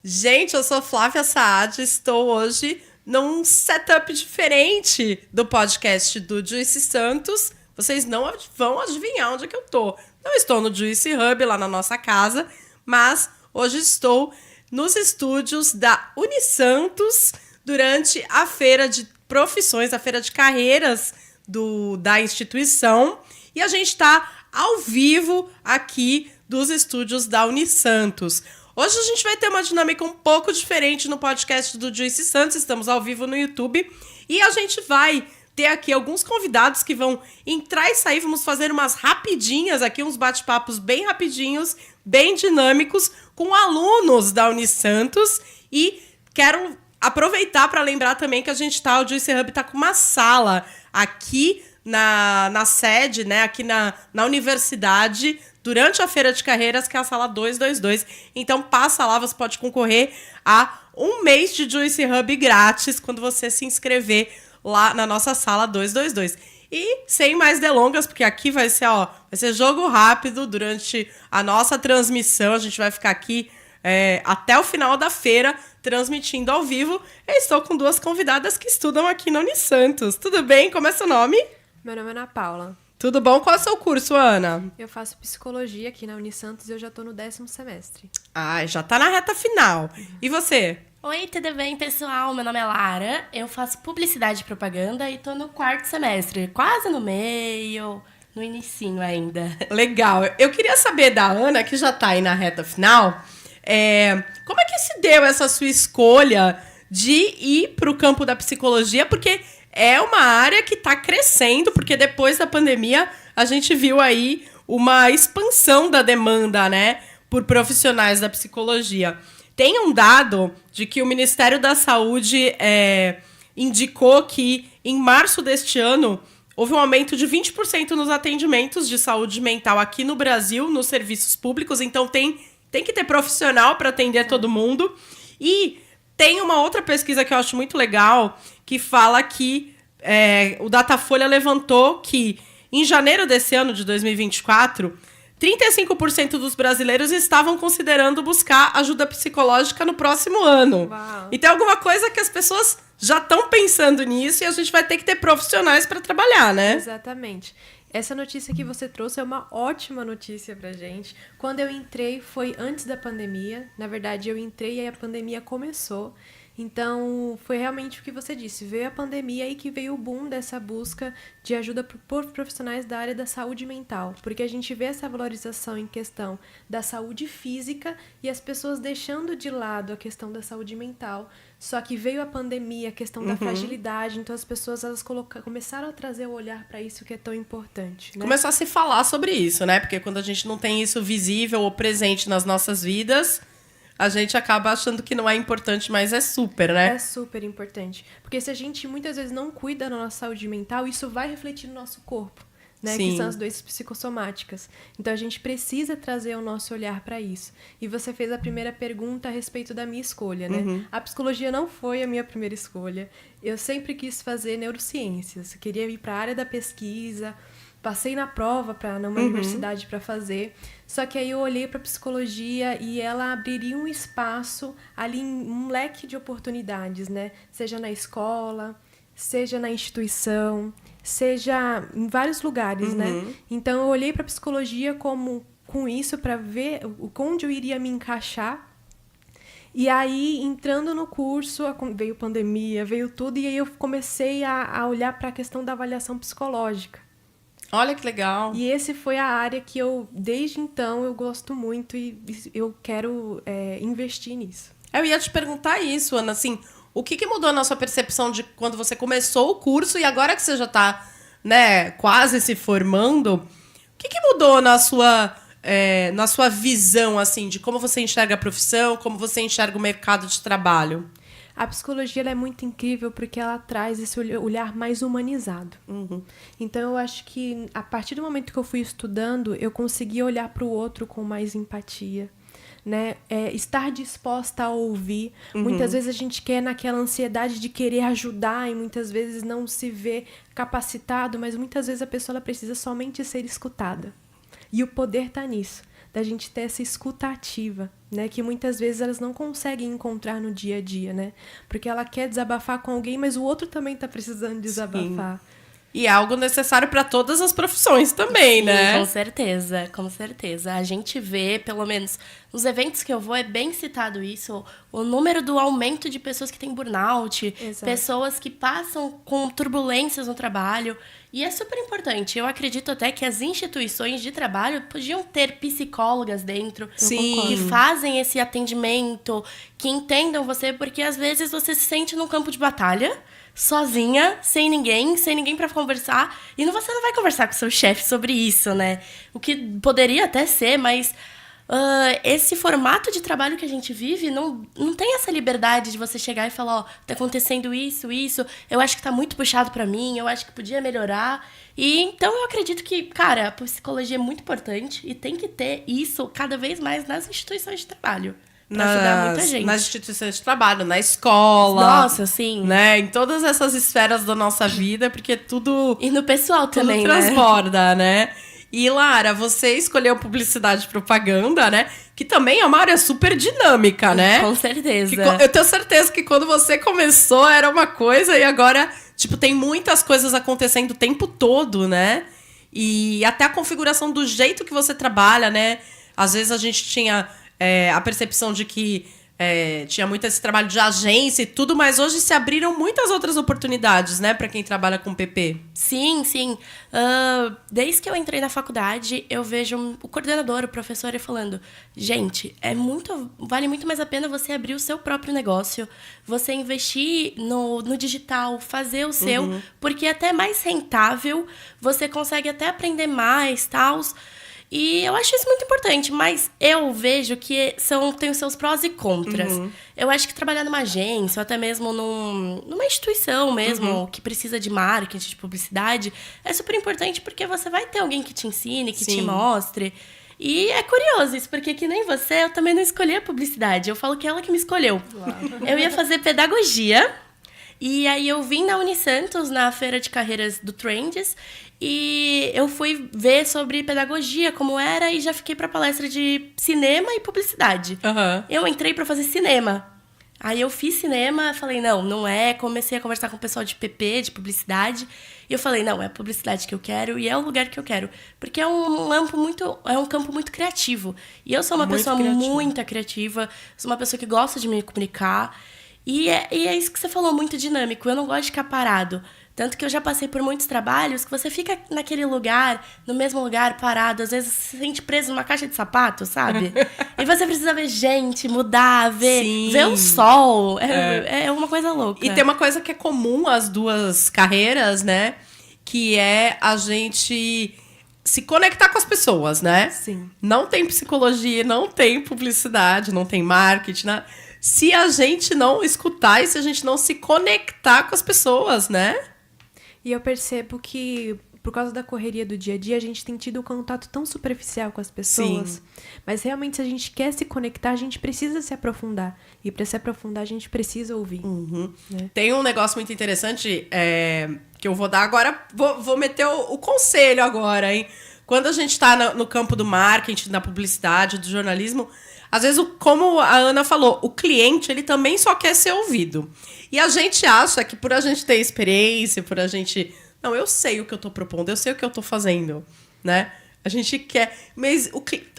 Gente, eu sou Flávia Saad, estou hoje num setup diferente do podcast do Juicy Santos. Vocês não vão adivinhar onde é que eu tô. Não estou no Juicy Hub, lá na nossa casa, mas hoje estou nos estúdios da Unisantos durante a feira de profissões, a feira de carreiras da instituição. E a gente está ao vivo aqui dos estúdios da Unisantos. Hoje a gente vai ter uma dinâmica um pouco diferente no podcast do Juicy Santos. Estamos ao vivo no YouTube. E a gente vai ter aqui alguns convidados que vão entrar e sair. Vamos fazer umas rapidinhas aqui, uns bate-papos bem rapidinhos, bem dinâmicos, com alunos da Unisantos. E quero aproveitar para lembrar também que o Juicy Hub está com uma sala aqui na sede, né, aqui na universidade, durante a Feira de Carreiras, que é a sala 222. Então, passa lá, você pode concorrer a um mês de Juicy Hub grátis quando você se inscrever lá na nossa sala 222. E, sem mais delongas, porque aqui vai ser jogo rápido durante a nossa transmissão. A gente vai ficar aqui até o final da feira, transmitindo ao vivo. Eu estou com duas convidadas que estudam aqui na Unisantos. Tudo bem? Como é seu nome? Meu nome é Ana Paula. Tudo bom? Qual é o seu curso, Ana? Eu faço psicologia aqui na Unisantos e eu já tô no 10º semestre. Ah, já tá na reta final. E você? Oi, tudo bem, pessoal? Meu nome é Lara, eu faço publicidade e propaganda e tô no 4º semestre, quase no meio, no inicinho ainda. Legal. Eu queria saber da Ana, que já tá aí na reta final, como é que se deu essa sua escolha de ir pro campo da psicologia? Porque é uma área que está crescendo, porque depois da pandemia a gente viu aí uma expansão da demanda, né, por profissionais da psicologia. Tem um dado de que o Ministério da Saúde indicou que em março deste ano houve um aumento de 20% nos atendimentos de saúde mental aqui no Brasil, nos serviços públicos. Então tem que ter profissional para atender todo mundo. E tem uma outra pesquisa que eu acho muito legal, que fala que o Datafolha levantou que em janeiro desse ano, de 2024, 35% dos brasileiros estavam considerando buscar ajuda psicológica no próximo ano. Uau. E tem alguma coisa que as pessoas já estão pensando nisso e a gente vai ter que ter profissionais para trabalhar, né? Exatamente. Essa notícia que você trouxe é uma ótima notícia pra gente. Quando eu entrei, foi antes da pandemia. Na verdade, eu entrei e a pandemia começou. Então, foi realmente o que você disse. Veio a pandemia e que veio o boom dessa busca de ajuda por profissionais da área da saúde mental. Porque a gente vê essa valorização em questão da saúde física e as pessoas deixando de lado a questão da saúde mental. Só que veio a pandemia, a questão da fragilidade, então as pessoas começaram a trazer o olhar para isso que é tão importante. Né? Começou a se falar sobre isso, né? Porque quando a gente não tem isso visível ou presente nas nossas vidas, a gente acaba achando que não é importante, mas é super, né? É super importante. Porque se a gente muitas vezes não cuida da nossa saúde mental, isso vai refletir no nosso corpo, né? Sim. Que são as doenças psicossomáticas. Então a gente precisa trazer o nosso olhar para isso. E você fez a primeira pergunta a respeito da minha escolha, né? A psicologia não foi a minha primeira escolha. Eu sempre quis fazer neurociências. Eu queria ir para a área da pesquisa. Passei na prova numa universidade para fazer, só que aí eu olhei para psicologia e ela abriria um espaço ali, um leque de oportunidades, né? Seja na escola, seja na instituição, seja em vários lugares, né? Então eu olhei para psicologia com isso para ver onde eu iria me encaixar. E aí, entrando no curso, veio pandemia, veio tudo, e aí eu comecei a olhar para a questão da avaliação psicológica. Olha que legal. E esse foi a área que desde então, eu gosto muito e eu quero investir nisso. Eu ia te perguntar isso, Ana, assim, o que mudou na sua percepção de quando você começou o curso e agora que você já está, né, quase se formando, o que mudou na sua visão, assim, de como você enxerga a profissão, como você enxerga o mercado de trabalho? A psicologia ela é muito incrível porque ela traz esse olhar mais humanizado. Então, eu acho que a partir do momento que eu fui estudando, eu consegui olhar para o outro com mais empatia. Né? Estar disposta a ouvir. Muitas vezes a gente quer naquela ansiedade de querer ajudar e muitas vezes não se vê capacitado, mas muitas vezes a pessoa ela precisa somente ser escutada. E o poder está nisso, da gente ter essa escuta ativa. né? Que muitas vezes elas não conseguem encontrar no dia a dia, né? Porque ela quer desabafar com alguém, mas o outro também tá precisando desabafar. E é algo necessário para todas as profissões também, né? Com certeza, com certeza. A gente vê, pelo menos nos eventos que eu vou, é bem citado isso, o número do aumento de pessoas que têm burnout, Exato. pessoas que passam com turbulências no trabalho. E é super importante. Eu acredito até que as instituições de trabalho podiam ter psicólogas dentro, Sim. que fazem esse atendimento, que entendam você, porque às vezes você se sente num campo de batalha, sozinha, sem ninguém pra conversar, e você não vai conversar com seu chefe sobre isso, né? O que poderia até ser, mas esse formato de trabalho que a gente vive não tem essa liberdade de você chegar e falar, tá acontecendo isso, eu acho que tá muito puxado pra mim, eu acho que podia melhorar. E então eu acredito que, cara, a psicologia é muito importante e tem que ter isso cada vez mais nas instituições de trabalho. Pra ajudar muita gente. Nas instituições de trabalho, na escola. Nossa, sim. Né? Em todas essas esferas da nossa vida, porque tudo... E no pessoal tudo também, transborda, né? E, Lara, você escolheu publicidade e propaganda, né? Que também é uma área super dinâmica, né? Com certeza. Eu tenho certeza que quando você começou era uma coisa e agora, tipo, tem muitas coisas acontecendo o tempo todo, né? E até a configuração do jeito que você trabalha, né? Às vezes a gente tinha a percepção de que tinha muito esse trabalho de agência e tudo, mas hoje se abriram muitas outras oportunidades, né? Pra quem trabalha com PP. Sim, sim. Desde que eu entrei na faculdade, eu vejo o coordenador, o professor, ele falando: gente, vale muito mais a pena você abrir o seu próprio negócio, você investir no digital, fazer o seu, porque é até mais rentável, você consegue até aprender mais, tal. E eu acho isso muito importante, mas eu vejo que tem os seus prós e contras. Eu acho que trabalhar numa agência, ou até mesmo numa instituição mesmo, que precisa de marketing, de publicidade, é super importante porque você vai ter alguém que te ensine, que te mostre. E é curioso isso, porque que nem você, eu também não escolhi a publicidade. Eu falo que é ela que me escolheu. Eu ia fazer pedagogia. E aí eu vim na Unisantos, na feira de carreiras do Trends, e eu fui ver sobre pedagogia, como era, e já fiquei para palestra de cinema e publicidade. Eu entrei para fazer cinema. Aí eu fiz cinema, falei, não é. Comecei a conversar com o pessoal de PP, de publicidade, e eu falei, não, é a publicidade que eu quero e é o lugar que eu quero. Porque é um campo muito criativo. E eu sou uma pessoa muito criativa, sou uma pessoa que gosta de me comunicar. E é isso que você falou, muito dinâmico. Eu não gosto de ficar parado. Tanto que eu já passei por muitos trabalhos que você fica naquele lugar, no mesmo lugar, parado. Às vezes você se sente preso numa caixa de sapato, sabe? E você precisa ver gente, mudar, ver o sol. É uma coisa louca. E tem uma coisa que é comum às duas carreiras, né? Que é a gente se conectar com as pessoas, né? Sim. Não tem psicologia, não tem publicidade, não tem marketing, né? Se a gente não escutar e se a gente não se conectar com as pessoas, né? E eu percebo que, por causa da correria do dia a dia, a gente tem tido um contato tão superficial com as pessoas. Sim. Mas realmente, se a gente quer se conectar, a gente precisa se aprofundar. E para se aprofundar, a gente precisa ouvir. Né? Tem um negócio muito interessante que eu vou dar agora. Vou meter o conselho agora, hein? Quando a gente está no campo do marketing, da publicidade, do jornalismo, às vezes, como a Ana falou, o cliente, ele também só quer ser ouvido. E a gente acha que por a gente ter experiência, por a gente... Não, eu sei o que eu estou propondo, eu sei o que eu estou fazendo, né? A gente quer... Mas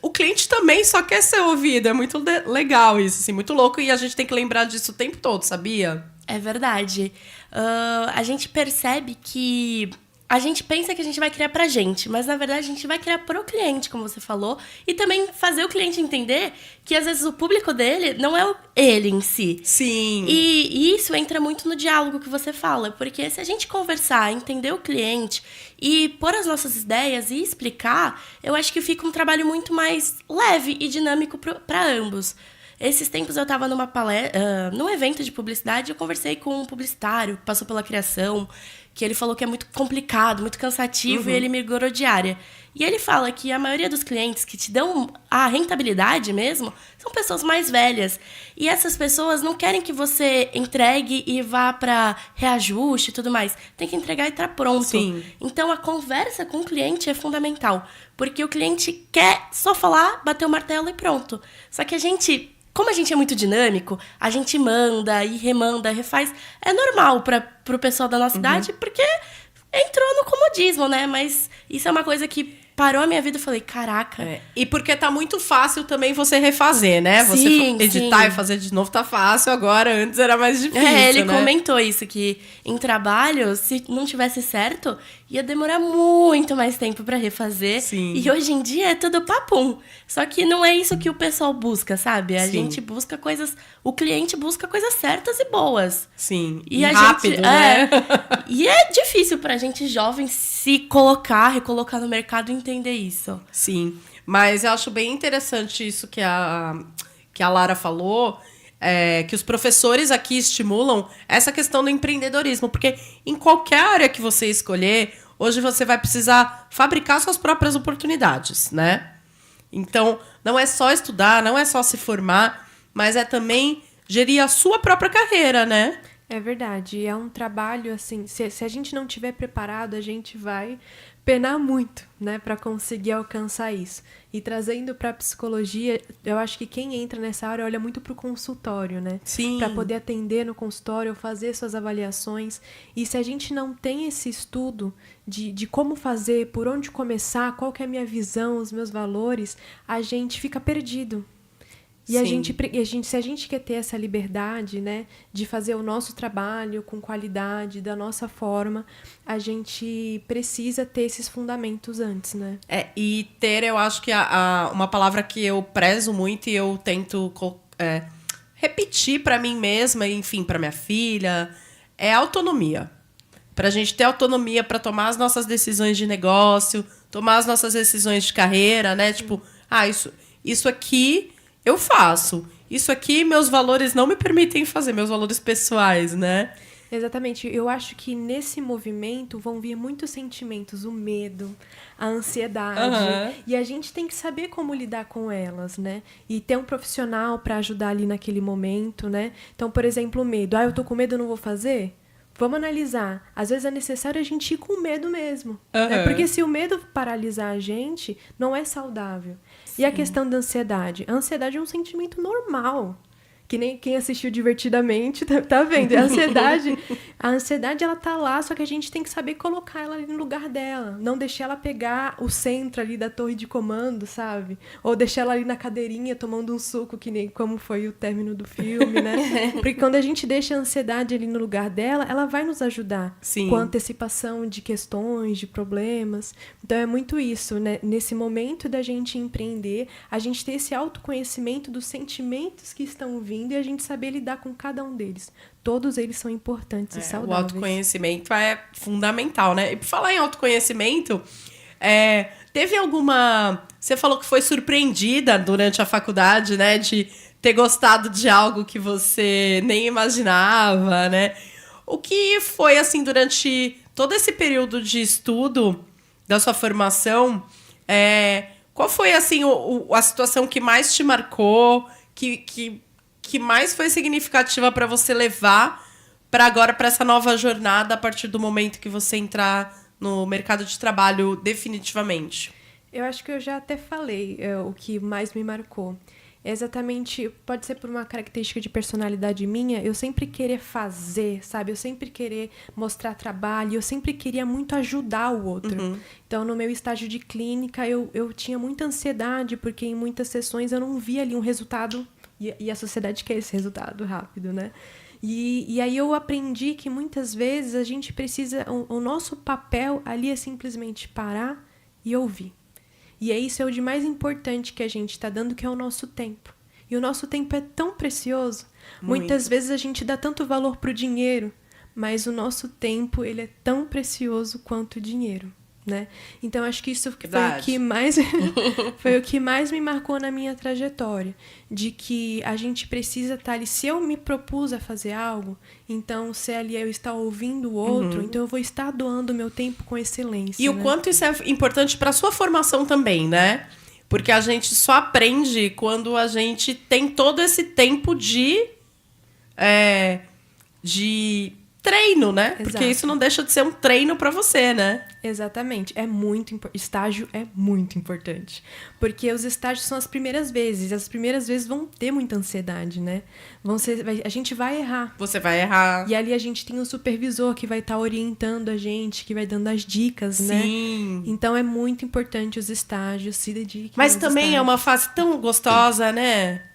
o cliente também só quer ser ouvido. É muito legal isso, assim, muito louco. E a gente tem que lembrar disso o tempo todo, sabia? É verdade. A gente percebe que... A gente pensa que a gente vai criar pra gente, mas na verdade a gente vai criar pro cliente, como você falou, e também fazer o cliente entender que às vezes o público dele não é ele em si. Sim. E isso entra muito no diálogo que você fala, porque se a gente conversar, entender o cliente e pôr as nossas ideias e explicar, eu acho que fica um trabalho muito mais leve e dinâmico para ambos. Esses tempos eu estava num evento de publicidade e eu conversei com um publicitário que passou pela criação, que ele falou que é muito complicado, muito cansativo, e ele migrou de área. E ele fala que a maioria dos clientes que te dão a rentabilidade mesmo são pessoas mais velhas. E essas pessoas não querem que você entregue e vá para reajuste e tudo mais. Tem que entregar e tá pronto. Sim. Então, a conversa com o cliente é fundamental. Porque o cliente quer só falar, bater o martelo e pronto. Só que como a gente é muito dinâmico, a gente manda e remanda, refaz. É normal pro pessoal da nossa idade, porque entrou no comodismo, né? Mas isso é uma coisa que parou a minha vida e falei, caraca. E porque tá muito fácil também você refazer, né? Você editar e fazer de novo tá fácil, agora antes era mais difícil, ele né? comentou isso, que em trabalho, se não tivesse certo, ia demorar muito mais tempo pra refazer. Sim. E hoje em dia é tudo papum. Só que não é isso que o pessoal busca, sabe? A gente busca coisas... O cliente busca coisas certas e boas. Sim, e a rápido, gente, né? E é difícil pra gente jovem se recolocar no mercado e entender isso. Sim, mas eu acho bem interessante isso que a Lara falou, que os professores aqui estimulam essa questão do empreendedorismo, porque em qualquer área que você escolher, hoje você vai precisar fabricar suas próprias oportunidades, né? Então, não é só estudar, não é só se formar, mas é também gerir a sua própria carreira, né? É verdade. É um trabalho, assim, se a gente não estiver preparado, a gente vai penar muito, né, para conseguir alcançar isso. E trazendo para a psicologia, eu acho que quem entra nessa área olha muito para o consultório, né? Sim. Para poder atender no consultório, fazer suas avaliações. E se a gente não tem esse estudo de como fazer, por onde começar, qual que é a minha visão, os meus valores, a gente fica perdido. E se a gente quer ter essa liberdade, né, de fazer o nosso trabalho com qualidade, da nossa forma, a gente precisa ter esses fundamentos antes, né? E ter, eu acho que uma palavra que eu prezo muito e eu tento repetir para mim mesma, enfim, para minha filha, é autonomia. Pra gente ter autonomia para tomar as nossas decisões de negócio, tomar as nossas decisões de carreira, né? Tipo, isso aqui eu faço. Isso aqui, meus valores não me permitem fazer, meus valores pessoais, né? Exatamente. Eu acho que nesse movimento vão vir muitos sentimentos, o medo, a ansiedade. E a gente tem que saber como lidar com elas, né? E ter um profissional para ajudar ali naquele momento, né? Então, por exemplo, o medo. Eu tô com medo, eu não vou fazer? Vamos analisar. Às vezes é necessário a gente ir com medo mesmo. Né? Porque se o medo paralisar a gente, não é saudável. Sim. E a questão da ansiedade? A ansiedade é um sentimento normal. Que nem quem assistiu Divertidamente tá vendo. A ansiedade, ela tá lá, só que a gente tem que saber colocar ela ali no lugar dela. Não deixar ela pegar o centro ali da torre de comando, sabe? Ou deixar ela ali na cadeirinha tomando um suco, que nem como foi o término do filme, né? Porque quando a gente deixa a ansiedade ali no lugar dela, ela vai nos ajudar. Sim. Com a antecipação de questões, de problemas. Então é muito isso, né? Nesse momento da gente empreender, a gente ter esse autoconhecimento dos sentimentos que estão vindo e a gente saber lidar com cada um deles. Todos eles são importantes e saudáveis. O autoconhecimento é fundamental, né? E por falar em autoconhecimento, teve alguma... Você falou que foi surpreendida durante a faculdade, né? De ter gostado de algo que você nem imaginava, né? O que foi, assim, durante todo esse período de estudo da sua formação, qual foi, assim, a situação que mais te marcou, que mais foi significativa para você levar para agora, para essa nova jornada, a partir do momento que você entrar no mercado de trabalho definitivamente? Eu acho que eu já até falei o que mais me marcou. É exatamente, pode ser por uma característica de personalidade minha, eu sempre querer fazer, sabe? Eu sempre querer mostrar trabalho, eu sempre queria muito ajudar o outro. Então, no meu estágio de clínica, eu tinha muita ansiedade, porque em muitas sessões eu não via ali um resultado. E a sociedade quer esse resultado rápido, né? E aí eu aprendi que muitas vezes a gente precisa... O nosso papel ali é simplesmente parar e ouvir. E isso é o de mais importante que a gente está dando, que é o nosso tempo. E o nosso tempo é tão precioso. Muitas vezes a gente dá tanto valor para o dinheiro, mas o nosso tempo ele é tão precioso quanto o dinheiro. né? Então, acho que isso Verdade. foi o que mais me marcou na minha trajetória. De que a gente precisa estar ali. Se eu me propus a fazer algo, então, se ali eu estar ouvindo o outro, então eu vou estar doando o meu tempo com excelência. E o quanto isso é importante para sua formação também, né? Porque a gente só aprende quando a gente tem todo esse tempo de treino, né? Exato. Porque isso não deixa de ser um treino para você, né? Exatamente. Estágio é muito importante. Porque os estágios são as primeiras vezes. As primeiras vezes vão ter muita ansiedade, né? A gente vai errar. Você vai errar. E ali a gente tem um supervisor que vai estar orientando a gente, que vai dando as dicas, né? Sim. Então é muito importante os estágios, se dediquem Mas aos também é estágios. uma fase tão gostosa, né?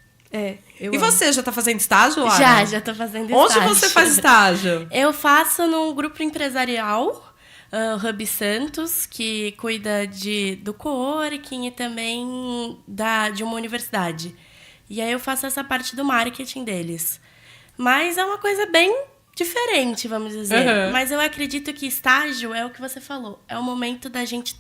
Eu E amo. você já tá fazendo estágio, Lara? Já tô fazendo Onde estágio. você faz estágio? Eu faço num grupo empresarial, o Hub Santos, que cuida do coworking e também de uma universidade. E aí eu faço essa parte do marketing deles. Mas é uma coisa bem diferente, vamos dizer. Uhum. Mas eu acredito que estágio é o que você falou. É o momento da gente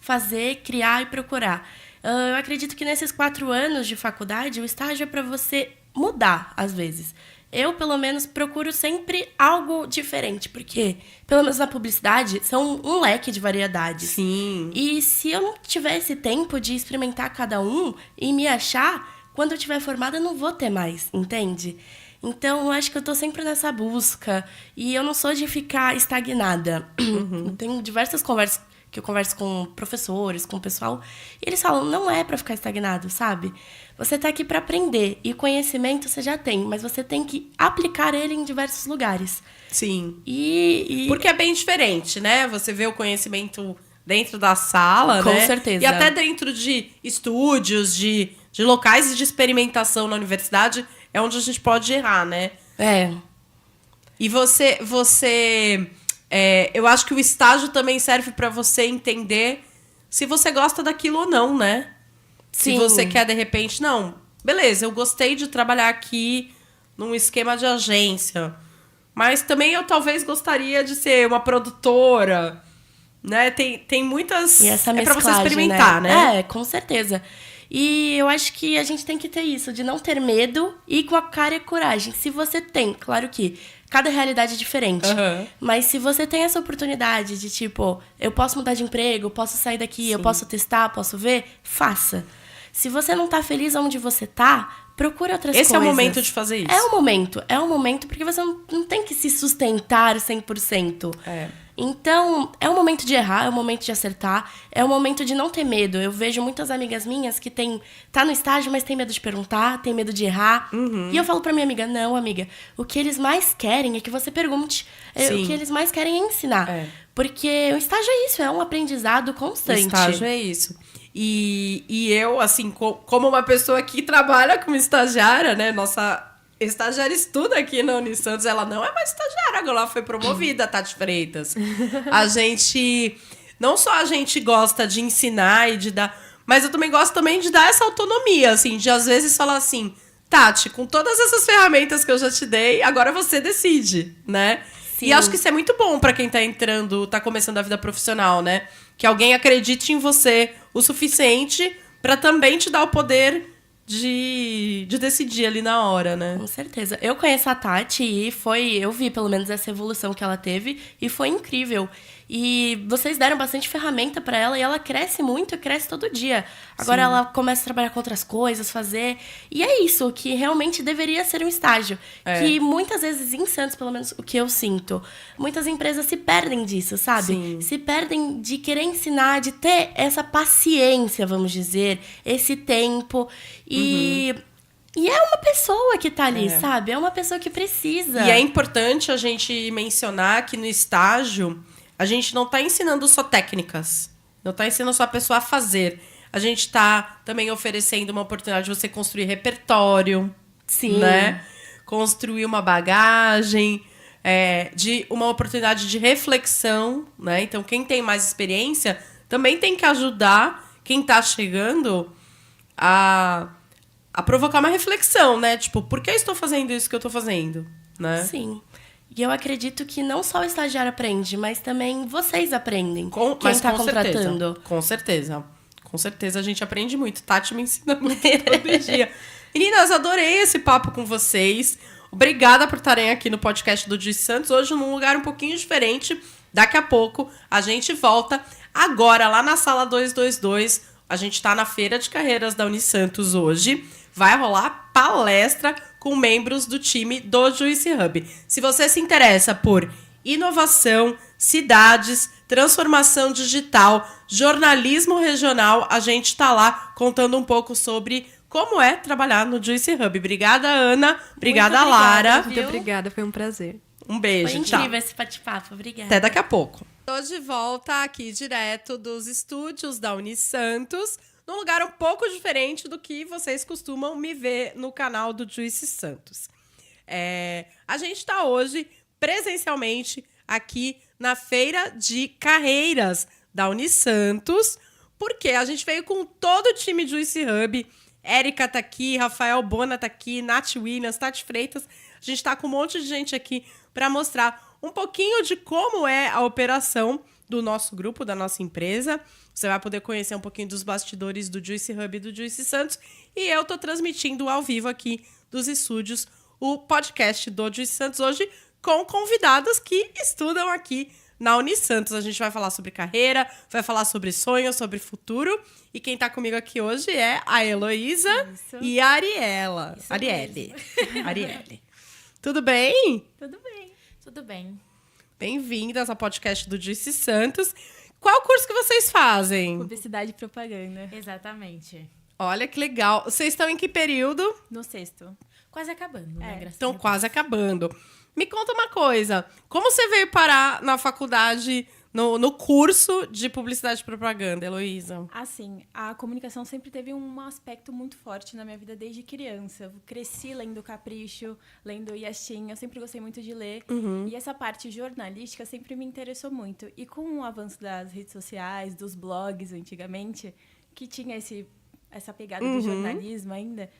fazer, criar e procurar. Eu acredito que nesses 4 anos de faculdade, o estágio é para você mudar, às vezes. Eu, pelo menos, procuro sempre algo diferente, porque, pelo menos na publicidade, são um leque de variedades. Sim. E se eu não tiver esse tempo de experimentar cada um e me achar, quando eu estiver formada, eu não vou ter mais, entende? Então, eu acho que eu tô sempre nessa busca. E eu não sou de ficar estagnada. Eu tenho diversas conversas que eu converso com professores, com o pessoal, e eles falam, não é pra ficar estagnado, sabe? Você tá aqui pra aprender, e conhecimento você já tem, mas você tem que aplicar ele em diversos lugares. Sim. E Porque é bem diferente, né? Você vê o conhecimento dentro da sala, Com né? certeza. E até dentro de estúdios, de locais de experimentação na universidade, é onde a gente pode errar, né? E eu acho que o estágio também serve para você entender se você gosta daquilo ou não, né? Sim. Se você quer, de repente, não, beleza, eu gostei de trabalhar aqui num esquema de agência, mas também eu talvez gostaria de ser uma produtora, né? Tem muitas... E essa é pra você mesclagem, experimentar, né? É, com certeza. E eu acho que a gente tem que ter isso, de não ter medo e com a cara e a coragem. Se você tem, claro que cada realidade é diferente. Uhum. Mas se você tem essa oportunidade de, tipo, eu posso mudar de emprego, eu posso sair daqui, Sim. eu posso testar, posso ver, faça. Se você não tá feliz onde você tá, procure outras coisas. Esse é o momento de fazer isso. É um momento porque você não tem que se sustentar 100%. É. Então, é o momento de errar, é o momento de acertar, é o momento de não ter medo. Eu vejo muitas amigas minhas que tá no estágio, mas tem medo de perguntar, tem medo de errar. E eu falo pra minha amiga, não, amiga, o que eles mais querem é que você pergunte. Sim. O que eles mais querem é ensinar. É. Porque o estágio é isso, é um aprendizado O constante. estágio é isso. E eu, assim, como uma pessoa que trabalha como estagiária, né? Nossa estagiária estuda aqui na Unisantos, ela não é mais estagiária, agora ela foi promovida, Tati Freitas. Não só a gente gosta de ensinar e de dar, mas eu também gosto também de dar essa autonomia, assim, de às vezes falar assim, Tati, com todas essas ferramentas que eu já te dei, agora você decide, né? Sim. E acho que isso é muito bom pra quem tá começando a vida profissional, né? Que alguém acredite em você o suficiente pra também te dar o poder de decidir ali na hora, né? Com certeza. Eu conheço a Tati e eu vi pelo menos essa evolução que ela teve e foi incrível. E vocês deram bastante ferramenta pra ela e ela cresce muito e cresce todo dia. Agora ela começa a trabalhar com outras coisas, fazer. E é isso, que realmente deveria ser um estágio. Que muitas vezes em Santos, pelo menos o que eu sinto, muitas empresas se perdem disso, sabe? Sim. Se perdem de querer ensinar, de ter essa paciência, vamos dizer, esse tempo. E é uma pessoa que tá ali, sabe? É uma pessoa que precisa. E é importante a gente mencionar que no estágio a gente não tá ensinando só técnicas. Não tá ensinando só a pessoa a fazer. A gente tá também oferecendo uma oportunidade de você construir repertório. Sim. Né? Construir uma bagagem, de uma oportunidade de reflexão, né? Então, quem tem mais experiência também tem que ajudar quem tá chegando a provocar uma reflexão, né? Tipo, por que eu estou fazendo isso que eu tô fazendo, né? Sim. E eu acredito que não só o estagiário aprende, mas também vocês aprendem. Quem mas tá com contratando. certeza. Com certeza. Com certeza a gente aprende muito. Tati me ensina muito todo dia. Meninas, adorei esse papo com vocês. Obrigada por estarem aqui no podcast do Juice Santos. Hoje num lugar um pouquinho diferente. Daqui a pouco a gente volta. Agora, lá na sala 222, a gente tá na Feira de Carreiras da Unisantos hoje. Vai rolar palestra com membros do time do Juice Hub. Se você se interessa por inovação, cidades, transformação digital, jornalismo regional, a gente tá lá contando um pouco sobre como é trabalhar no Juice Hub. Obrigada, Ana. Obrigada, Lara. Muito obrigada, foi um prazer. Um beijo, Foi tchau. incrível esse bate-papo. Obrigada. Até daqui a pouco. Tô de volta aqui direto dos estúdios da Unisantos, num lugar um pouco diferente do que vocês costumam me ver no canal do Juice Santos. A gente está hoje presencialmente aqui na Feira de Carreiras da Unisantos, porque a gente veio com todo o time Juice Hub. Érica tá aqui, Rafael Bona tá aqui, Nath Williams, Tati Freitas. A gente tá com um monte de gente aqui para mostrar um pouquinho de como é a operação do nosso grupo, da nossa empresa. Você vai poder conhecer um pouquinho dos bastidores do Juice Hub e do Juice Santos. E eu tô transmitindo ao vivo aqui dos estúdios o podcast do Juice Santos hoje com convidados que estudam aqui na Unisantos. A gente vai falar sobre carreira, vai falar sobre sonhos, sobre futuro. E quem tá comigo aqui hoje é a Heloísa e a Ariela. Arielle. Tudo bem? Tudo bem. Tudo bem. Bem-vindas ao podcast do Juice Santos. Qual curso que vocês fazem? Publicidade e propaganda. Exatamente. Olha que legal. Vocês estão em que período? No 6º. Quase acabando, né? Graças Estão a Deus. quase acabando. Me conta uma coisa. Como você veio parar na faculdade, no curso de publicidade e propaganda, Heloísa? Assim, a comunicação sempre teve um aspecto muito forte na minha vida desde criança. Eu cresci lendo Capricho, lendo Yashin, eu sempre gostei muito de ler. E essa parte jornalística sempre me interessou muito. E com o avanço das redes sociais, dos blogs antigamente, que tinha essa pegada do jornalismo ainda,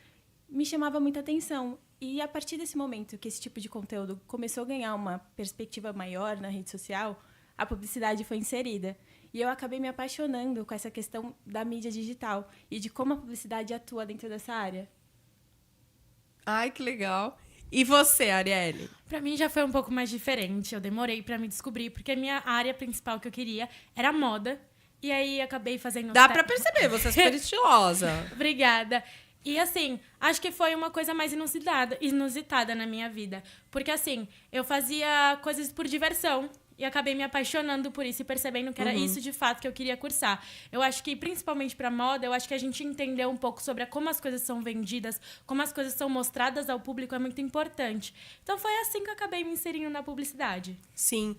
me chamava muita atenção. E a partir desse momento que esse tipo de conteúdo começou a ganhar uma perspectiva maior na rede social, a publicidade foi inserida. E eu acabei me apaixonando com essa questão da mídia digital e de como a publicidade atua dentro dessa área. Ai, que legal. E você, Arielle? Pra mim já foi um pouco mais diferente. Eu demorei pra me descobrir, porque a minha área principal que eu queria era moda. E aí acabei fazendo... Dá pra perceber, você é super estilosa. Obrigada. E assim, acho que foi uma coisa mais inusitada na minha vida. Porque assim, eu fazia coisas por diversão. E acabei me apaixonando por isso e percebendo que era isso de fato que eu queria cursar. Eu acho que, principalmente para moda, eu acho que a gente entender um pouco sobre como as coisas são vendidas, como as coisas são mostradas ao público é muito importante. Então foi assim que eu acabei me inserindo na publicidade. Sim.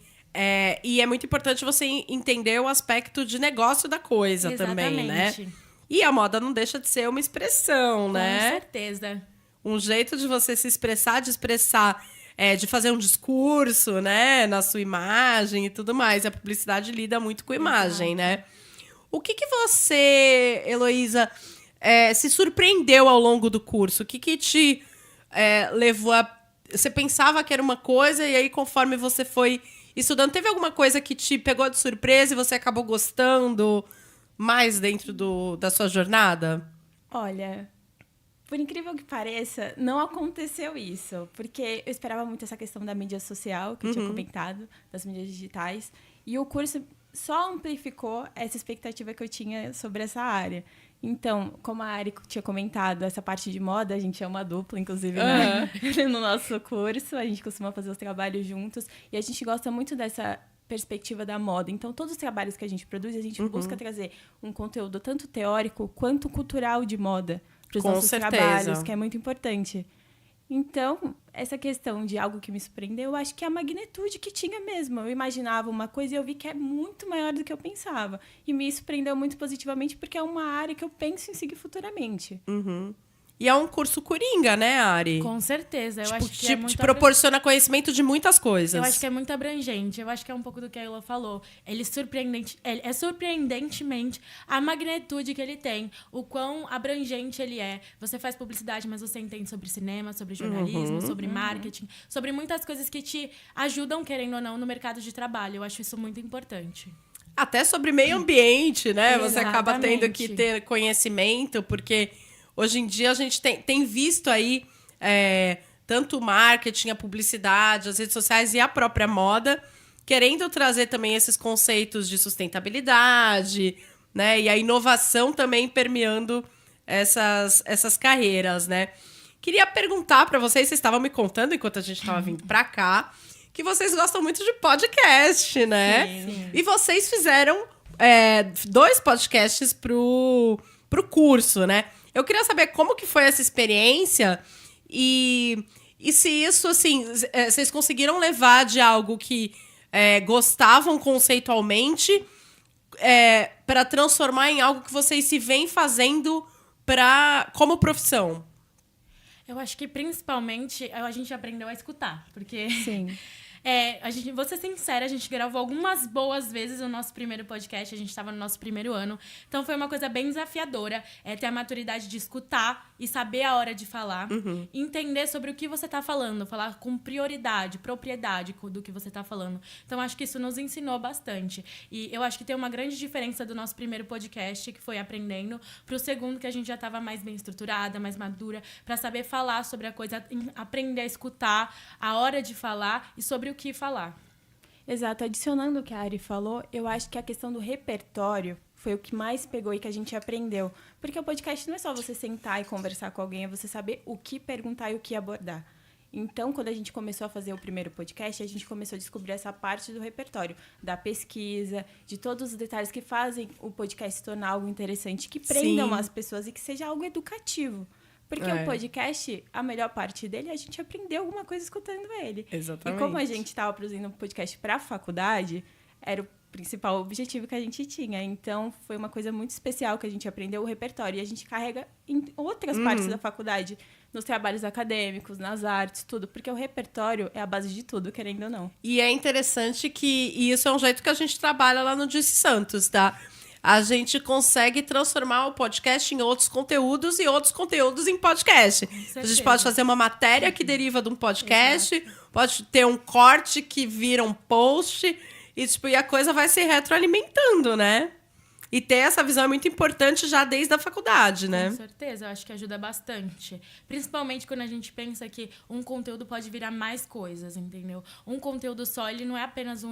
E é muito importante você entender o aspecto de negócio da coisa também, né? Exatamente. E a moda não deixa de ser uma expressão, né? Com certeza. Um jeito de você se expressar, de fazer um discurso, né, na sua imagem e tudo mais. E a publicidade lida muito com imagem, né? O que você, Heloísa, se surpreendeu ao longo do curso? O que te levou a... Você pensava que era uma coisa e aí, conforme você foi estudando, teve alguma coisa que te pegou de surpresa e você acabou gostando mais dentro da sua jornada? Olha, por incrível que pareça, não aconteceu isso. Porque eu esperava muito essa questão da mídia social, que eu tinha comentado, das mídias digitais. E o curso só amplificou essa expectativa que eu tinha sobre essa área. Então, como a Ari tinha comentado, essa parte de moda, a gente é uma dupla, inclusive, né? No nosso curso. A gente costuma fazer os trabalhos juntos. E a gente gosta muito dessa perspectiva da moda. Então, todos os trabalhos que a gente produz, a gente busca trazer um conteúdo tanto teórico quanto cultural de moda para os nossos trabalhos, que é muito importante. Então, essa questão de algo que me surpreendeu, eu acho que é a magnitude que tinha mesmo. Eu imaginava uma coisa e eu vi que é muito maior do que eu pensava. E me surpreendeu muito positivamente porque é uma área que eu penso em seguir futuramente. E é um curso coringa, né, Ari? Com certeza. Eu Tipo, acho que é muito te proporciona conhecimento de muitas coisas. Eu acho que é muito abrangente. Eu acho que é um pouco do que a Ilô falou. Ele é surpreendentemente a magnitude que ele tem, o quão abrangente ele é. Você faz publicidade, mas você entende sobre cinema, sobre jornalismo, sobre marketing, sobre muitas coisas que te ajudam, querendo ou não, no mercado de trabalho. Eu acho isso muito importante. Até sobre meio ambiente, né? Você acaba tendo Exatamente. que ter conhecimento, porque hoje em dia a gente tem visto aí tanto o marketing, a publicidade, as redes sociais e a própria moda querendo trazer também esses conceitos de sustentabilidade, né? E a inovação também permeando essas carreiras, né? Queria perguntar para vocês estavam me contando enquanto a gente estava vindo para cá, que vocês gostam muito de podcast, né? Sim. E vocês fizeram 2 podcasts pro curso, né? Eu queria saber como que foi essa experiência e se isso, assim, vocês conseguiram levar de algo que gostavam conceitualmente para transformar em algo que vocês se veem fazendo como profissão. Eu acho que, principalmente, a gente aprendeu a escutar. Porque, Sim. vou ser sincera, a gente gravou algumas boas vezes o nosso primeiro podcast. A gente estava no nosso primeiro ano. Então, foi uma coisa bem desafiadora. Ter a maturidade de escutar e saber a hora de falar. Entender sobre o que você está falando. Falar com prioridade, propriedade do que você está falando. Então, acho que isso nos ensinou bastante. E eu acho que tem uma grande diferença do nosso primeiro podcast, que foi aprendendo, para o segundo, que a gente já estava mais bem estruturada, mais madura, para saber falar sobre a coisa, aprender a escutar, a hora de falar e sobre o que falar. Exato. Adicionando o que a Ari falou, eu acho que a questão do repertório foi o que mais pegou e que a gente aprendeu. Porque o podcast não é só você sentar e conversar com alguém, é você saber o que perguntar e o que abordar. Então, quando a gente começou a fazer o primeiro podcast, a gente começou a descobrir essa parte do repertório, da pesquisa, de todos os detalhes que fazem o podcast se tornar algo interessante, que prendam Sim. as pessoas e que seja algo educativo. Porque o podcast, a melhor parte dele, a gente aprendeu alguma coisa escutando ele. Exatamente. E como a gente estava produzindo um podcast para a faculdade, era o principal objetivo que a gente tinha. Então, foi uma coisa muito especial que a gente aprendeu o repertório. E a gente carrega em outras partes da faculdade, nos trabalhos acadêmicos, nas artes, tudo. Porque o repertório é a base de tudo, querendo ou não. E é interessante que isso é um jeito que a gente trabalha lá no Disse Santos, tá? A gente consegue transformar o podcast em outros conteúdos e outros conteúdos em podcast. A gente pode fazer uma matéria que deriva de um podcast, pode ter um corte que vira um post e a coisa vai se retroalimentando, né? E ter essa visão é muito importante já desde a faculdade, né? Com certeza, eu acho que ajuda bastante. Principalmente quando a gente pensa que um conteúdo pode virar mais coisas, entendeu? Um conteúdo só, ele não é apenas um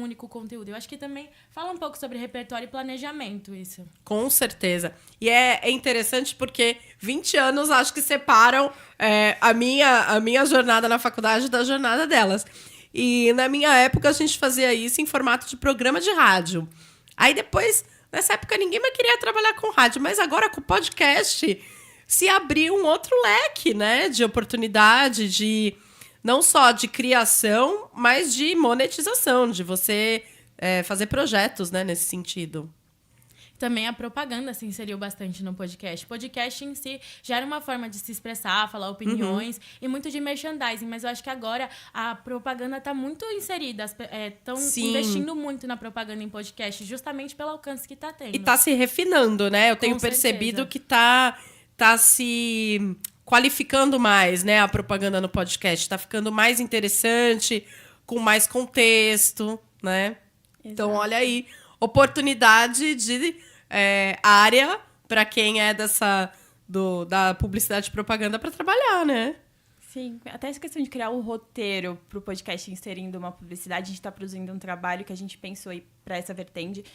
único conteúdo. Eu acho que também fala um pouco sobre repertório e planejamento, isso. Com certeza. E é interessante porque 20 anos acho que separam a minha jornada na faculdade da jornada delas. E na minha época a gente fazia isso em formato de programa de rádio. Aí depois, nessa época, ninguém mais queria trabalhar com rádio, mas agora com o podcast se abriu um outro leque, né? De oportunidade, de não só de criação, mas de monetização, de você fazer projetos, né, nesse sentido. Também a propaganda se inseriu bastante no podcast. O podcast em si já era uma forma de se expressar, falar opiniões e muito de merchandising. Mas eu acho que agora a propaganda está muito inserida. Estão investindo muito na propaganda em podcast, justamente pelo alcance que está tendo. E tá se refinando, né? Eu tenho percebido que tá se qualificando mais, né? A propaganda no podcast. Tá ficando mais interessante, com mais contexto, né? Exato. Então, olha aí, oportunidade de área para quem é da publicidade e propaganda para trabalhar, né? Sim, até essa questão de criar um roteiro para o podcast inserindo uma publicidade, a gente está produzindo um trabalho que a gente pensou aí para essa vertente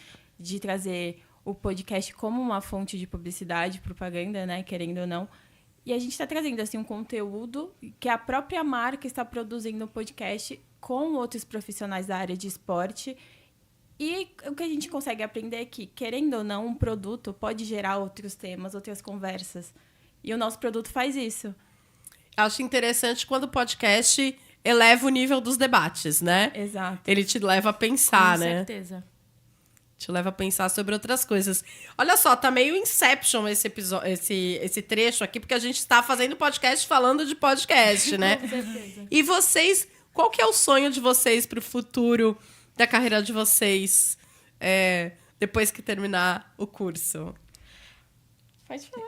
de trazer o podcast como uma fonte de publicidade, propaganda, né, querendo ou não. E a gente está trazendo assim um conteúdo que a própria marca está produzindo no podcast com outros profissionais da área de esporte. E o que a gente consegue aprender é que, querendo ou não, um produto pode gerar outros temas, outras conversas. E o nosso produto faz isso. Acho interessante quando o podcast eleva o nível dos debates, né? Exato. Ele te leva a pensar, né? Com certeza. Te leva a pensar sobre outras coisas. Olha só, tá meio Inception esse episódio, esse trecho aqui, porque a gente está fazendo podcast falando de podcast, né? Com certeza. E vocês, qual que é o sonho de vocês pro futuro da carreira de vocês depois que terminar o curso? Pode falar.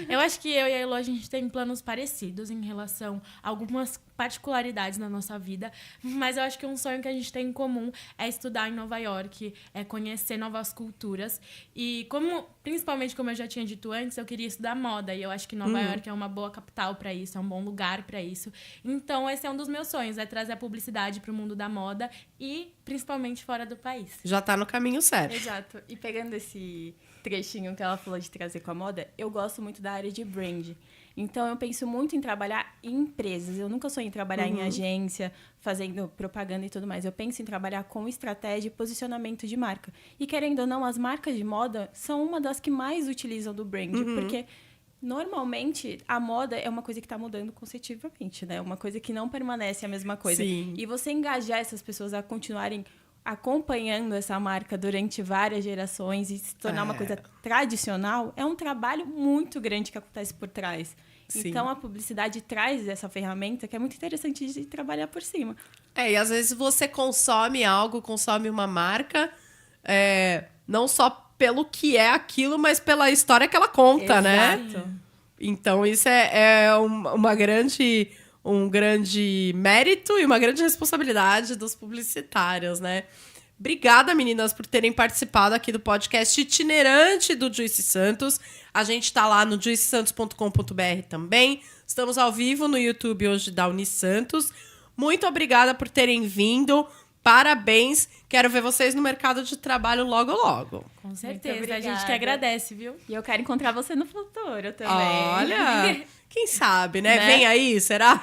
Eu acho que eu e a Elo, a gente tem planos parecidos em relação a algumas particularidades na nossa vida, mas eu acho que um sonho que a gente tem em comum é estudar em Nova York, é conhecer novas culturas. E principalmente como eu já tinha dito antes, eu queria estudar moda, e eu acho que Nova York é uma boa capital para isso, é um bom lugar para isso. Então, esse é um dos meus sonhos, é trazer a publicidade para o mundo da moda e principalmente fora do país. Já tá no caminho certo. Exato. E pegando esse trechinho que ela falou de trazer com a moda, eu gosto muito da área de brand. Então, eu penso muito em trabalhar em empresas. Eu nunca sonhei em trabalhar em agência, fazendo propaganda e tudo mais. Eu penso em trabalhar com estratégia e posicionamento de marca. E, querendo ou não, as marcas de moda são uma das que mais utilizam do brand. Porque, normalmente, a moda é uma coisa que está mudando consecutivamente, né? Uma coisa que não permanece a mesma coisa. Sim. E você engajar essas pessoas a continuarem acompanhando essa marca durante várias gerações e se tornar uma coisa tradicional, é um trabalho muito grande que acontece por trás. Sim. Então, a publicidade traz essa ferramenta que é muito interessante de trabalhar por cima. E às vezes você consome algo, consome uma marca, não só pelo que é aquilo, mas pela história que ela conta, né? Exato. Então, isso um grande mérito e uma grande responsabilidade dos publicitários, né? Obrigada, meninas, por terem participado aqui do podcast itinerante do Joyce Santos. A gente está lá no joycesantos.com.br também. Estamos ao vivo no YouTube hoje da Unisantos. Muito obrigada por terem vindo. Parabéns. Quero ver vocês no mercado de trabalho logo, logo. Com certeza, a obrigada. gente que agradece, viu? E eu quero encontrar você no futuro também. Olha, quem sabe, né? Né? Vem aí, será?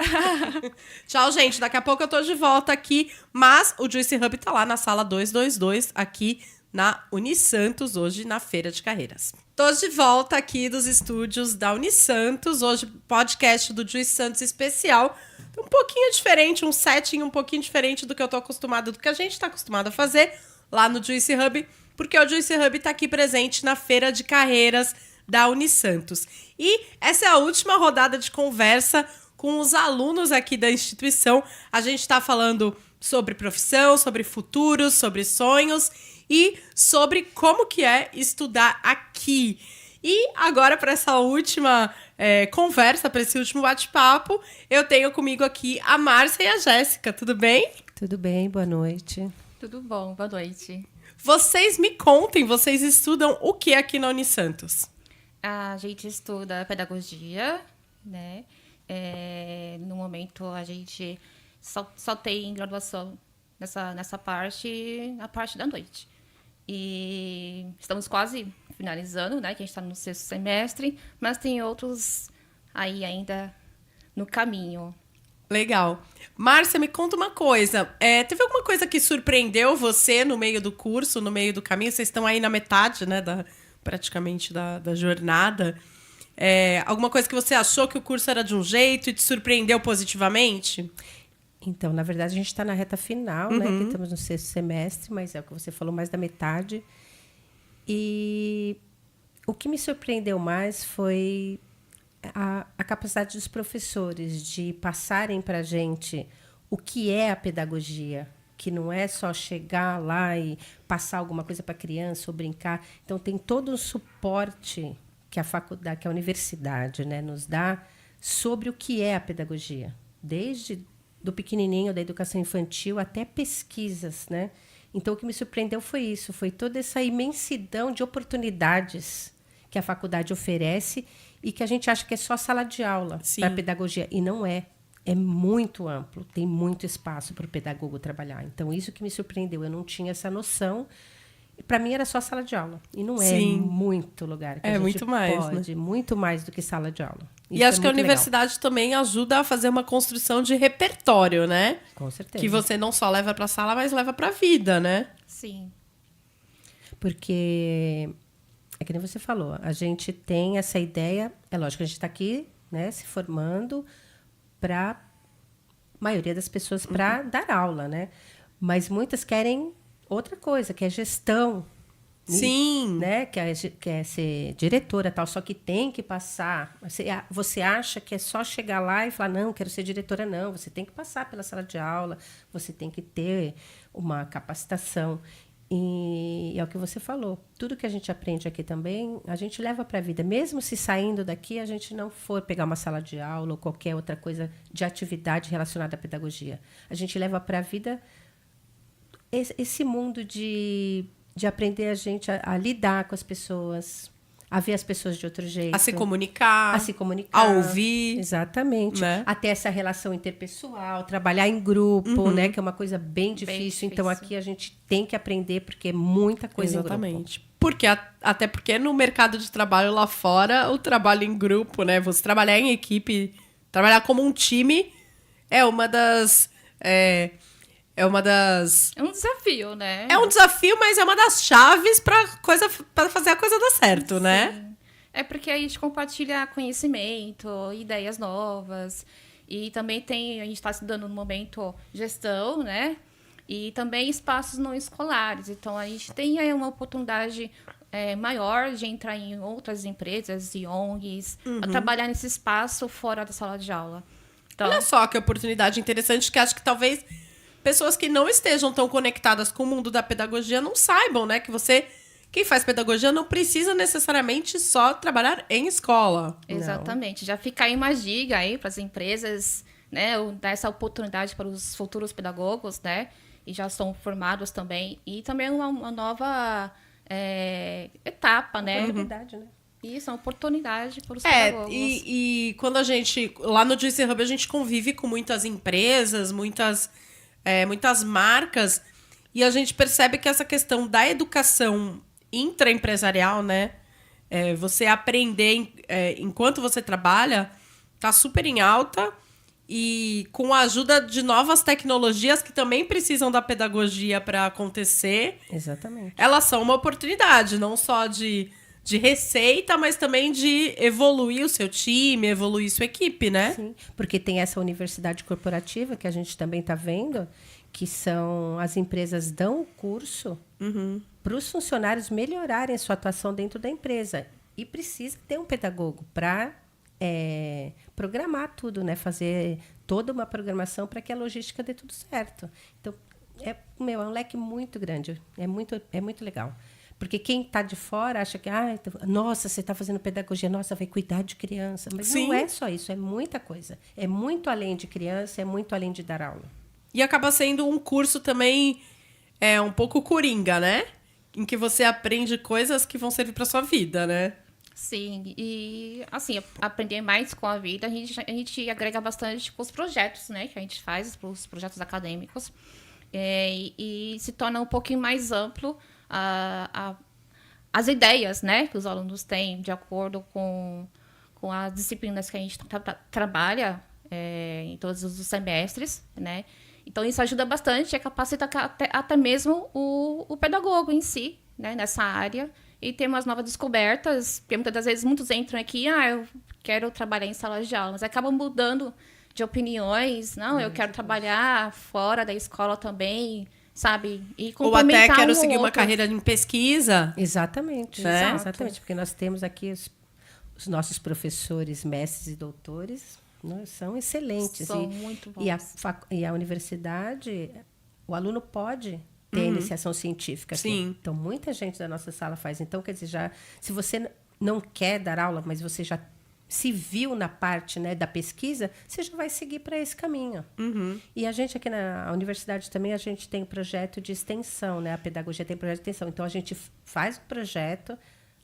Tchau, gente. Daqui a pouco eu tô de volta aqui. Mas o Juicy Hub tá lá na sala 222, aqui na Unisantos, hoje na Feira de Carreiras. Tô de volta aqui dos estúdios da Unisantos. Hoje, podcast do Juicy Santos especial. Um pouquinho diferente, um setting um pouquinho diferente do que eu tô acostumada, do que a gente tá acostumado a fazer lá no Juicy Hub, porque o Juicy Hub tá aqui presente na Feira de Carreiras da Unisantos. E essa é a última rodada de conversa com os alunos aqui da instituição. A gente está falando sobre profissão, sobre futuros, sobre sonhos e sobre como que é estudar aqui. E agora, para essa última conversa, para esse último bate-papo, eu tenho comigo aqui a Márcia e a Jéssica. Tudo bem? Tudo bem, boa noite. Tudo bom, boa noite. Vocês me contem, vocês estudam o que aqui na Unisantos? A gente estuda pedagogia, né? No momento, a gente só tem graduação nessa parte, a parte da noite. E estamos quase finalizando, né? Que a gente está no 6º semestre, mas tem outros aí ainda no caminho. Legal. Márcia, me conta uma coisa. Teve alguma coisa que surpreendeu você no meio do curso, no meio do caminho? Vocês estão aí na metade, né? Praticamente da jornada. Alguma coisa que você achou que o curso era de um jeito e te surpreendeu positivamente? Então, na verdade, a gente está na reta final, né? Que estamos no 6º semestre, mas é o que você falou, mais da metade. E o que me surpreendeu mais foi a capacidade dos professores de passarem para a gente o que é a pedagogia, que não é só chegar lá e passar alguma coisa para a criança ou brincar. Então, tem todo um suporte que a faculdade, que a universidade, né, nos dá sobre o que é a pedagogia. Desde do pequenininho, da educação infantil, até pesquisas, né? Então, o que me surpreendeu foi isso, foi toda essa imensidão de oportunidades que a faculdade oferece e que a gente acha que é só sala de aula para pedagogia. E não é. É muito amplo, tem muito espaço para o pedagogo trabalhar. Então, isso que me surpreendeu. Eu não tinha essa noção. Para mim, era só sala de aula. E não é muito lugar que a gente muito mais, pode. né? Muito mais do que sala de aula. Isso E acho que a muito universidade também ajuda a fazer uma construção de repertório, né? legal. Com certeza. Que você não só leva para a sala, mas leva para a vida, né? Sim. Porque, é que nem você falou, a gente tem essa ideia, é lógico que a gente está aqui, né, se formando para a maioria das pessoas para dar aula, né? Mas muitas querem outra coisa, que é gestão, Sim. Né? Quer ser diretora, tal, só que tem que passar. Você acha que é só chegar lá e falar, não, quero ser diretora, não. Você tem que passar pela sala de aula, você tem que ter uma capacitação. E é o que você falou. Tudo que a gente aprende aqui também, a gente leva para a vida. Mesmo se saindo daqui, a gente não for pegar uma sala de aula ou qualquer outra coisa de atividade relacionada à pedagogia. A gente leva para a vida esse mundo de aprender a gente a lidar com as pessoas, a ver as pessoas de outro jeito. A se comunicar. A ouvir. Exatamente. Né? A ter essa relação interpessoal, trabalhar em grupo, né? Que é uma coisa bem difícil. Então, aqui a gente tem que aprender, porque é muita coisa Exatamente. em grupo. Porque, até porque no mercado de trabalho lá fora, o trabalho em grupo, né? Você trabalhar em equipe, trabalhar como um time é uma das... É um desafio, né? É um desafio, mas é uma das chaves para fazer a coisa dar certo, né? Sim. É porque a gente compartilha conhecimento, ideias novas. E também a gente está estudando no momento gestão, né? E também espaços não escolares. Então, a gente tem aí uma oportunidade maior de entrar em outras empresas e ONGs, a trabalhar nesse espaço fora da sala de aula. Então, Olha só que oportunidade interessante, que acho que talvez pessoas que não estejam tão conectadas com o mundo da pedagogia não saibam, né? Que quem faz pedagogia não precisa necessariamente só trabalhar em escola. exatamente. Já fica aí uma dica aí para as empresas, né? Dar essa oportunidade para os futuros pedagogos, né? E já são formados também. E também uma nova etapa, né? Oportunidade, né? Isso, é uma oportunidade para os pedagogos. E quando a gente... Lá no Juicy Hub, a gente convive com muitas empresas, muitas marcas, e a gente percebe que essa questão da educação intraempresarial, né? Você aprender enquanto você trabalha, tá super em alta, e com a ajuda de novas tecnologias que também precisam da pedagogia para acontecer. Exatamente. Elas são uma oportunidade, não só de receita, mas também de evoluir o seu time, evoluir sua equipe, né? Sim, porque tem essa universidade corporativa que a gente também está vendo, que são as empresas dão o curso para os funcionários melhorarem a sua atuação dentro da empresa. E precisa ter um pedagogo para programar tudo, né? Fazer toda uma programação para que a logística dê tudo certo. Então, é um leque muito grande, é muito legal. Porque quem está de fora acha que, nossa, você está fazendo pedagogia, nossa, vai cuidar de criança. Mas Sim. não é só isso, é muita coisa. É muito além de criança, é muito além de dar aula. E acaba sendo um curso também um pouco coringa, né? Em que você aprende coisas que vão servir para sua vida, né? Sim, e assim, aprender mais com a vida, a gente agrega bastante com os projetos, né? Que a gente faz, os projetos acadêmicos. E se torna um pouquinho mais amplo as ideias, né, que os alunos têm de acordo com as disciplinas que a gente trabalha em todos os semestres, né? Então, isso ajuda bastante e capacita até mesmo o pedagogo em si, né, nessa área, e ter umas novas descobertas, porque muitas das vezes muitos entram aqui, eu quero trabalhar em sala de aula, mas acabam mudando de opiniões, não, eu quero trabalhar fora da escola também, sabe? E ou até quero seguir uma outro. carreira em pesquisa. Exatamente. Né? Exatamente, porque nós temos aqui os nossos professores, mestres e doutores, são excelentes. São muito bons. E a universidade, o aluno pode ter iniciação científica. Sim. Aqui. Então, muita gente da nossa sala faz. Então, quer dizer, se você não quer dar aula, mas você já se viu na parte, né, da pesquisa, você já vai seguir para esse caminho. E a gente aqui na universidade também, a gente tem um projeto de extensão, né? A pedagogia tem projeto de extensão. Então, a gente faz o projeto,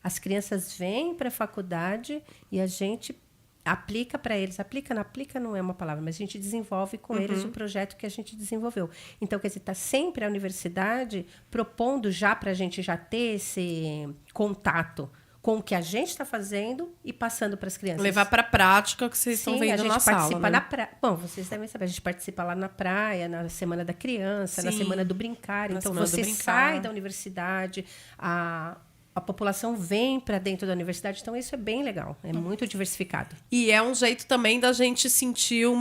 as crianças vêm para a faculdade e a gente aplica para eles. Aplica não é uma palavra, mas a gente desenvolve com eles o projeto que a gente desenvolveu. Então, quer dizer, está sempre a universidade propondo já para a gente já ter esse contato com o que a gente está fazendo e passando para as crianças. Levar para a prática o que vocês estão vendo na sala. A gente participa né? na praia. Bom, vocês devem saber, a gente participa lá na praia, na Semana da Criança, na Sim. Semana do Brincar. Na Então, Semana do você Brincar. sai da universidade, a população vem para dentro da universidade. Então, isso é bem legal. É muito diversificado. E é um jeito também da gente sentir um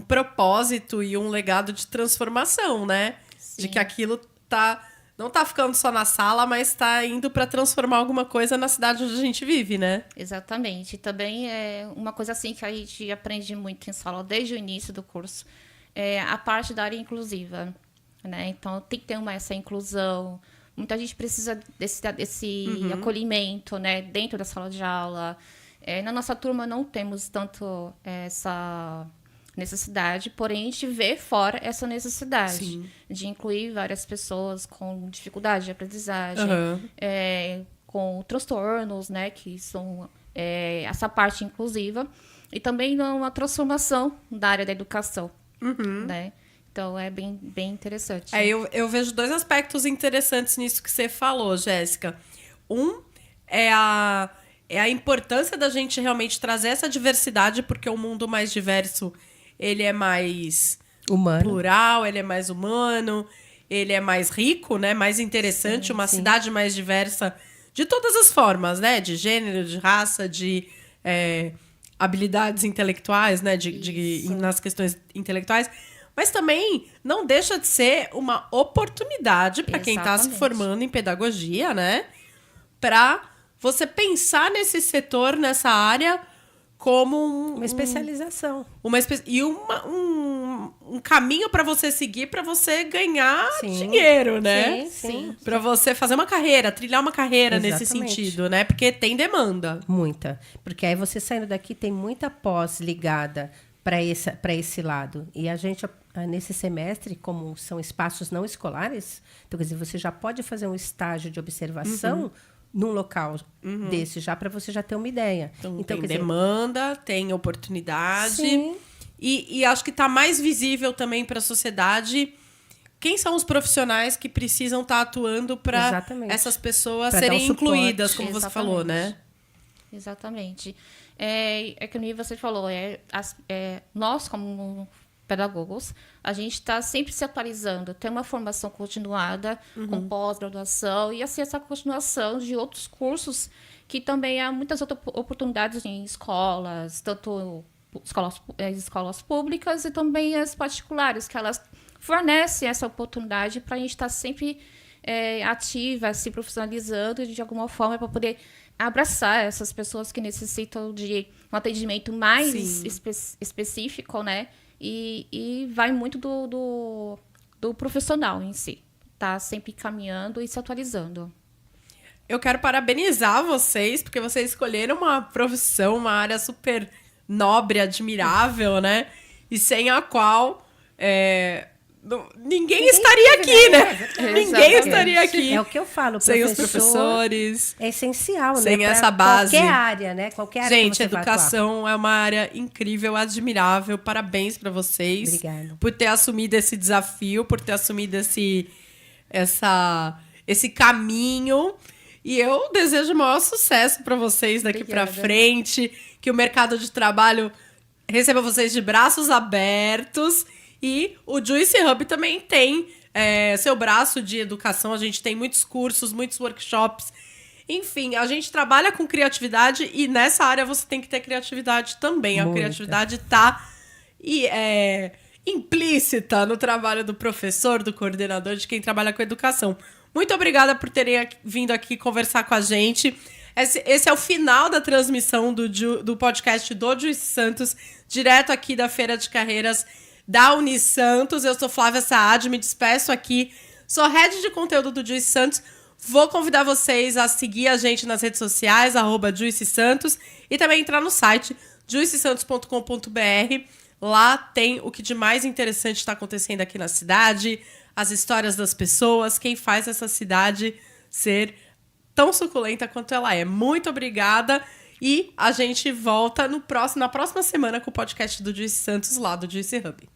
propósito e um legado de transformação, né? Sim. De que aquilo tá não tá ficando só na sala, mas tá indo para transformar alguma coisa na cidade onde a gente vive, né? Exatamente. Também é uma coisa assim que a gente aprende muito em sala desde o início do curso, é a parte da área inclusiva, né? Então, tem que ter essa inclusão. Muita gente precisa desse acolhimento, né? Dentro da sala de aula. Na nossa turma não temos tanto essa necessidade, porém a gente vê fora essa necessidade de incluir várias pessoas com dificuldade de aprendizagem, com transtornos, né, que são essa parte inclusiva, e também uma transformação da área da educação, né? Então, é bem interessante. Eu vejo 2 aspectos interessantes nisso que você falou, Jéssica. Um é a importância da gente realmente trazer essa diversidade, porque o mundo mais diverso, ele é mais humano, plural, ele é mais humano, ele é mais rico, né? Mais interessante, uma cidade mais diversa de todas as formas, né? De gênero, de raça, de habilidades intelectuais, né? Nas questões intelectuais. Mas também não deixa de ser uma oportunidade para quem está se formando em pedagogia, né? Para você pensar nesse setor, nessa área, como uma especialização. Um caminho para você seguir, para você ganhar dinheiro, né? Sim. Para você fazer uma carreira, trilhar uma carreira nesse sentido, né? Porque tem demanda. Muita. Porque aí você saindo daqui tem muita pós ligada para esse lado. E a gente, nesse semestre, como são espaços não escolares, então, quer dizer, você já pode fazer um estágio de observação num local desse, já para você já ter uma ideia. Então tem demanda, tem oportunidade. Sim. E acho que está mais visível também para a sociedade quem são os profissionais que precisam estar atuando para essas pessoas serem incluídas, como você falou, né? Exatamente. É que nem você falou, nós, como pedagogos, a gente está sempre se atualizando, tem uma formação continuada, com pós-graduação, e assim, essa continuação de outros cursos, que também há muitas outras oportunidades em escolas, tanto escolas públicas e também as particulares, que elas fornecem essa oportunidade para a gente estar sempre ativa, se profissionalizando de alguma forma, para poder abraçar essas pessoas que necessitam de um atendimento mais específico, né? E vai muito do profissional em si. Tá sempre caminhando e se atualizando. Eu quero parabenizar vocês, porque vocês escolheram uma profissão, uma área super nobre, admirável, né? E sem a qual ninguém estaria aqui, né? Ninguém estaria aqui. É o que eu falo, sem os professores. É essencial, né? Sem essa base. Qualquer área, né? Qualquer área. Gente, educação é uma área incrível, admirável. Parabéns para vocês. Obrigada. Por ter assumido esse desafio, por ter assumido esse caminho. E eu desejo o maior sucesso para vocês daqui para frente. Que o mercado de trabalho receba vocês de braços abertos. E o Juicy Hub também tem seu braço de educação. A gente tem muitos cursos, muitos workshops. Enfim, a gente trabalha com criatividade e nessa área você tem que ter criatividade também. A criatividade está implícita no trabalho do professor, do coordenador, de quem trabalha com educação. Muito obrigada por terem vindo aqui conversar com a gente. Esse é o final da transmissão do podcast do Juicy Santos, direto aqui da Feira de Carreiras da Unisantos. Eu sou Flávia Saad, me despeço aqui. Sou head de conteúdo do Juicy Santos. Vou convidar vocês a seguir a gente nas redes sociais, @JuicySantos, e também entrar no site juicysantos.com.br. Lá tem o que de mais interessante está acontecendo aqui na cidade, as histórias das pessoas, quem faz essa cidade ser tão suculenta quanto ela é. Muito obrigada. E a gente volta na próxima semana com o podcast do Juicy Santos, lá do Juicy Hub.